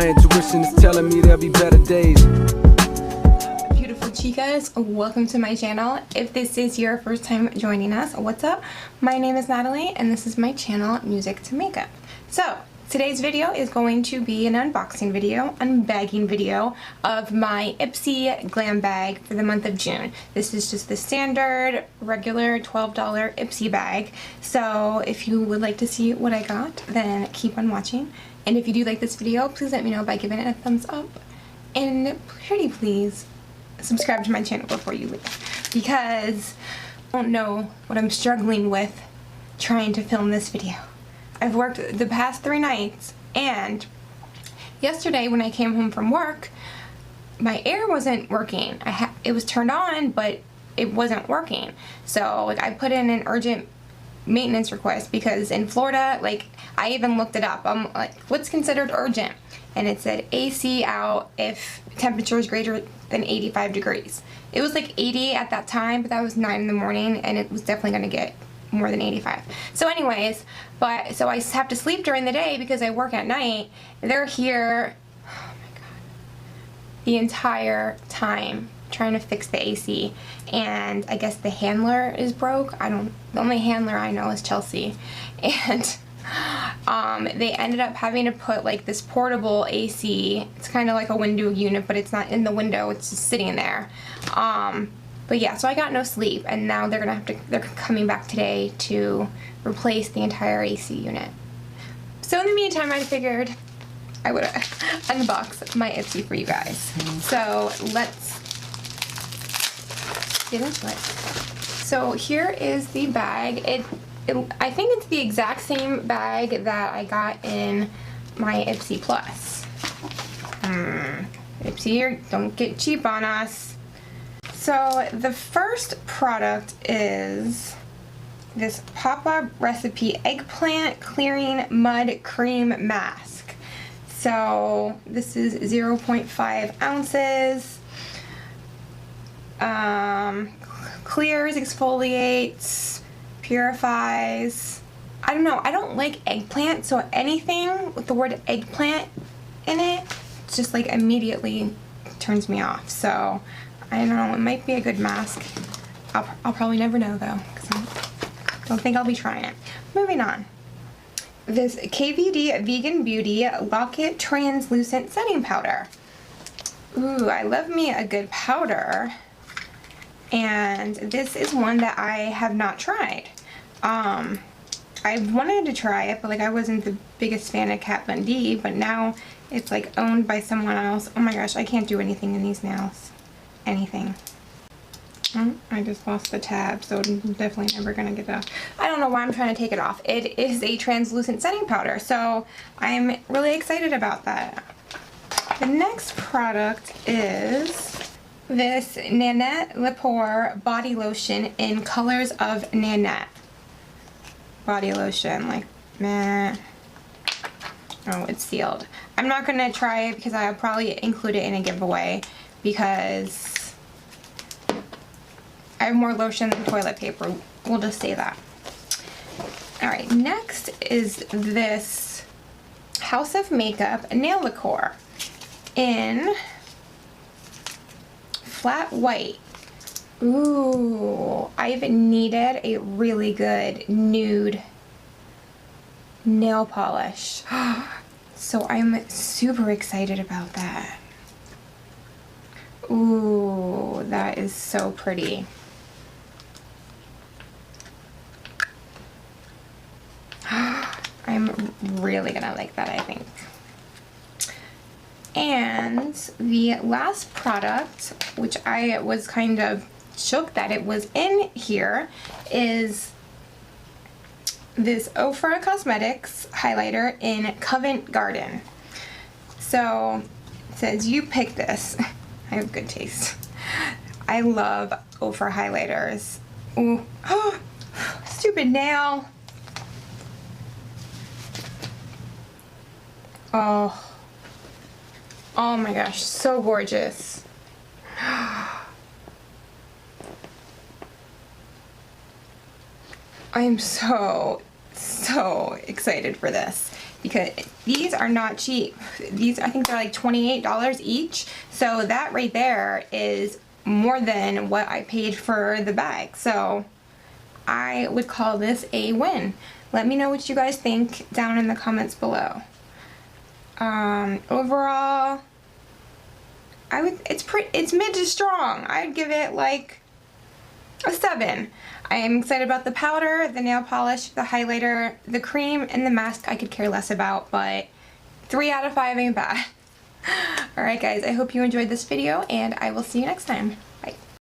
My intuition is telling me there'll be better days. Beautiful chicas, welcome to my channel. If this is your first time joining us, what's up? My name is Natalie and this is my channel, Music to Makeup. So today's video is going to be an unboxing video, unbagging video of my Ipsy Glam bag for the month of June. This is just the standard, regular $12 Ipsy bag. So if you would like to see what I got, then keep on watching. And if you do like this video, please let me know by giving it a thumbs up. And pretty please, subscribe to my channel before you leave. Because I don't know what I'm struggling with trying to film this video. I've worked the past 3 nights, and yesterday when I came home from work, my air wasn't working. It was turned on, but it wasn't working. So like, I put in an urgent maintenance request because in Florida, like, I even looked it up. I'm like, what's considered urgent? And it said AC out if temperature is greater than 85 degrees. It was like 80 at that time, but that was 9 in the morning, and it was definitely going to get more than 85. So anyways, so I have to sleep during the day because I work at night. They're here, oh my god, the entire time trying to fix the AC, and I guess the handler is broke. The only handler I know is Chelsea, and they ended up having to put like this portable AC. It's kind of like a window unit, but it's not in the window, it's just sitting there. But yeah, so I got no sleep, and now they're coming back today to replace the entire AC unit. So in the meantime, I figured I would unbox my Ipsy for you guys. So let's get into it. So here is the bag. I think it's the exact same bag that I got in my Ipsy Plus. Ipsy, don't get cheap on us. So the first product is this Papa Recipe Eggplant Clearing Mud Cream Mask. So this is 0.5 ounces. Clears, exfoliates, purifies. I don't know, I don't like eggplant, so anything with the word eggplant in it just like immediately turns me off. So I don't know, it might be a good mask. I'll probably never know though, because I don't think I'll be trying it. Moving on. This KVD Vegan Beauty Lock-It Translucent Setting Powder. Ooh, I love me a good powder. And this is one that I have not tried. I wanted to try it, but like I wasn't the biggest fan of Kat Von D, but now it's like owned by someone else. Oh my gosh, I can't do anything in these nails. Anything. Oh, I just lost the tab, so I'm definitely never gonna get that. I don't know why I'm trying to take it off. It is a translucent setting powder, so I'm really excited about that. The next product is this Nanette Lepore body lotion in colors of Nanette. Body lotion, like, meh. Oh, it's sealed. I'm not gonna try it because I'll probably include it in a giveaway because I have more lotion than toilet paper. We'll just say that. Alright, next is this House of Makeup nail lacquer in flat white. Ooh, I've needed a really good nude nail polish. So I'm super excited about that. Ooh, that is so pretty. I'm really gonna like that, I think. And the last product, which I was kind of shook that it was in here, is this Ofra Cosmetics highlighter in Covent Garden. So it says, you pick this. I have good taste. I love Ofra highlighters. Ooh. Oh, stupid nail. Oh. Oh my gosh, so gorgeous. I am so so excited for this because these are not cheap. These, I think they're like $28 each. So that right there is more than what I paid for the bag. So I would call this a win. Let me know what you guys think down in the comments below. Overall, it's mid to strong. I'd give it like a 7. I am excited about the powder, the nail polish, the highlighter, the cream, and the mask I could care less about, but 3 out of 5 ain't bad. Alright guys, I hope you enjoyed this video, and I will see you next time.